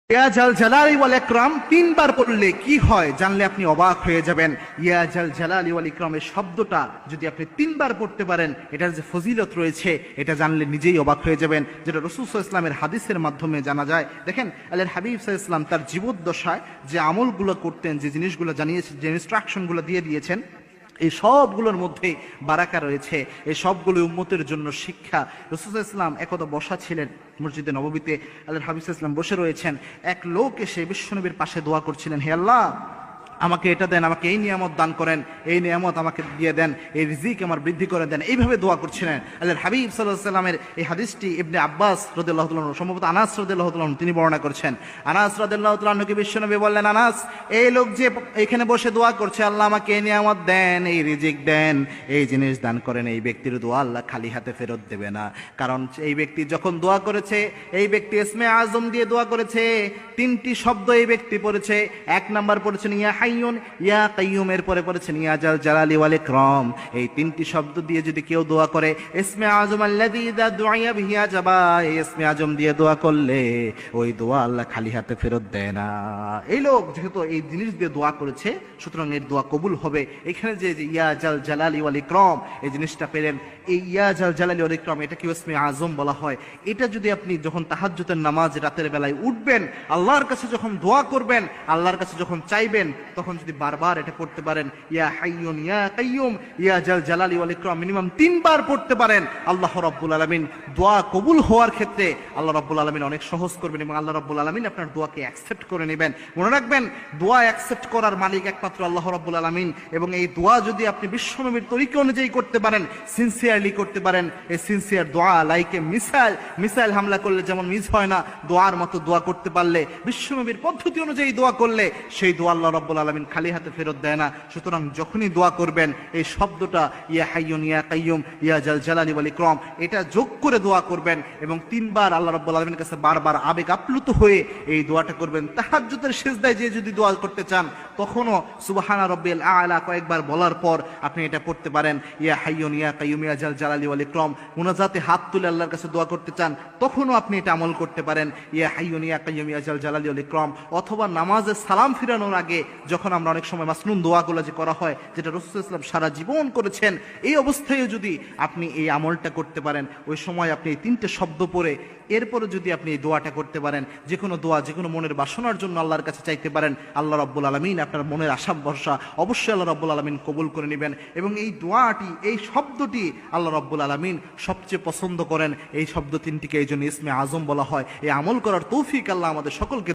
ইয়া জাল জালালি ওয়াল ইকরাম তিনবার পড়লে কি হয় জানলে আপনি অবাক হয়ে যাবেন। ইয়া জাল জালালি ওয়াল ইকরামের শব্দটা যদি আপনি তিনবার পড়তে পারেন, এটার যে ফজিলত রয়েছে এটা জানলে নিজেই অবাক হয়ে যাবেন, যেটা রাসূল সাল্লাল্লাহু আলাইহি ওয়াসাল্লামের হাদিসের মাধ্যমে জানা যায়। দেখেন আল্লাহর হাবিব সাল্লাল্লাহু আলাইহি ওয়াসাল্লাম তার জীবদ্দশায় যে আমলগুলো করতেন, যে জিনিসগুলো জানিয়েছেন, যে ইনস্ট্রাকশনগুলো দিয়ে দিয়েছেন, এই সবগুলোর মধ্যে বারাকা রয়েছে। এই সবগুলো উম্মতের জন্য শিক্ষা। রাসূল সাল্লাল্লাহু আলাইহি ওয়াসাল্লাম একদা বসা ছিলেন মসজিদে নববীতে, আল্লাহর হাবিব সাল্লাল্লাহু আলাইহি ওয়াসাল্লাম বসে রয়েছেন। এক লোক এসে বিশ্বনবীর পাশে দোয়া করছিলেন, হে আল্লাহ, আমাকে এটা দেন, আমাকে এই নিয়ামত দান করেন, এই নিয়ামত আমাকে দিয়ে দেন, এই রিজিক আমার বৃদ্ধি করে দেন, এইভাবে দোয়া করছিলেন। আল্লাহর হাবিব সাল্লাল্লাহু আলাইহি ওয়াসাল্লামের এই হাদিসটি ইবনে আব্বাস রাদিয়াল্লাহু তাআলা আনহু, সম্ভবত আনাস রাদিয়াল্লাহু তাআলা আনহু তিনি বর্ণনা করছেন। আনাস রাদিয়াল্লাহু তাআলা আনহুকে বিশ্বনবী বললেন, আনাস, এই লোক যে এখানে বসে দোয়া করছে, আল্লাহ আমাকে এই নিয়ামত দেন, এই রিজিক দেন, এই জিনিস দান করেন, এই ব্যক্তির দোয়া আল্লাহ খালি হাতে ফেরত দেবে না। কারণ এই ব্যক্তি যখন দোয়া করেছে, এই ব্যক্তি ইসমে আজম দিয়ে দোয়া করেছে, তিনটি শব্দ এই ব্যক্তি পড়েছে। এক নাম্বার পড়েছেন ইয়া হাইয়ুন ইয়া কাইয়ুম, এর পরে পড়েছেন ইয়া জাল জালালি ওয়াল ইকরাম। এই তিনটি শব্দ দিয়ে যদি কেউ দোয়া করে, ইসমে আজম আল্লাযী ইযা দুইয়া বিহি আজাবা, এই ইসমে আজম দিয়ে দোয়া করলে ওই দোয়া আল্লাহ খালি হাতে ফেরত দেয় না। এই লোক যেহেতু এই জিনিস দিয়ে দোয়া করেছে, সুতরাং এর দোয়া কবুল হবে। এখানে যে ইয়া জাল জালালি ওয়াল ইকরাম এই জিনিসটা পেলেন, এই ইয়া জাল জালালি ওয়াল ইকরাম এটাকে ইসমে আজম বলা হয়। এটা যদি আপনি যখন তাহাজ্জুদের নামাজ রাতের বেলায় উঠবেন, আল্লাহর কাছে যখন দোয়া করবেন, আল্লাহর কাছে যখন চাইবেন, তখন যদি বারবার এটা পড়তে পারেন, ইয়া হাইয়ুন ইয়া কাইয়ুম ইয়া জাল জালালি ওয়াল ইকরাম মিনিমাম 3 বার পড়তে পারেন, আল্লাহ রাব্বুল আলামিন দোয়া কবুল হওয়ার ক্ষেত্রে আল্লাহ রাব্বুল আলামিন অনেক সহজ করবেন এবং আল্লাহ রাব্বুল আলামিন আপনার দোয়াকে অ্যাকসেপ্ট করে নেবেন। মনে রাখবেন, দোয়া অ্যাকসেপ্ট করার মালিক একমাত্র আল্লাহ রাব্বুল আলামিন। এবং এই দোয়া যদি আপনি বিশ্বনবীর তরিকা অনুযায়ী করতে পারেন, সিনসিয়ারলি করতে পারেন, এই সিনসিয়ার দোয়া লাইকে মিসাইল হামলা করলে যেমন মিস হয় না, দোয়ার মতো দোয়া করতে পারলে, বিশ্বনবীর পদ্ধতি অনুযায়ী দোয়া করলে সেই দোয়া আল্লাহ রাব্বুল আলামিন খালি হাতে ফেরত দেয় না। সুতরাং যখনই দোয়া করবেন, এই শব্দটা ইয়া হাইয়ুন ইয়া কাইয়ুম ইয়া জাল জালালি ওয়াল ইকরাম এটা যোগ করে দোয়া করবেন এবং 3 বার আল্লাহ রাব্বুল আলামিনের কাছে বারবার আবেগ আপ্লুত হয়ে এই দোয়াটা করবেন। তাহাজ্জুদের সিজদায় যে যদি দোয়া করতে চান, তখনও সুবহানা রাব্বিল আ'লা কয়েকবার বলার পর আপনি এটা পড়তে পারেন, ইয়া হাইয়ুন ইয়া কাইয়ুম ইয়া জাল জালালি ওয়াল ইকরাম। মুনাজাতে হাত তুলে আল্লাহর কাছে দোয়া করতে চান, তখনও আপনি এটা আমল করতে পারেন, ইয়া হাইয়ুন ইয়া কাইয়ুম ইয়া জাল জালালি ওয়াল ইকরাম। অথবা নামাজে সালাম ফিরানোর আগে যখন আমরা অনেক সময় মাসনুন দোয়াগুলো যে করা হয়, যেটা রাসূল সাল্লাল্লাহু আলাইহি ওয়াসাল্লাম সারা জীবন করেছেন, এই অবস্থায় যদি আপনি এই আমলটা করতে পারেন, ওই সময় আপনি এই 3টে শব্দ পড়ে এরপরে যদি আপনি এই দোয়াটা করতে পারেন, যে কোনো দোয়া, যে কোনো মনের বাসনার জন্য আল্লাহর কাছে চাইতে পারেন, আল্লাহ রাব্বুল আলামিন আপনার মনের আশা ভরসা অবশ্যই আল্লাহ রাব্বুল আলামিন কবুল করে নেবেন। এবং এই দোয়াটি, এই শব্দটি আল্লাহ রাব্বুল আলামিন সবচেয়ে পছন্দ করেন। এই শব্দ 3টিকে এই জন্য ইসমে আজম বলা হয়। এই আমল করার তৌফিক আল্লাহ আমাদের সকলকে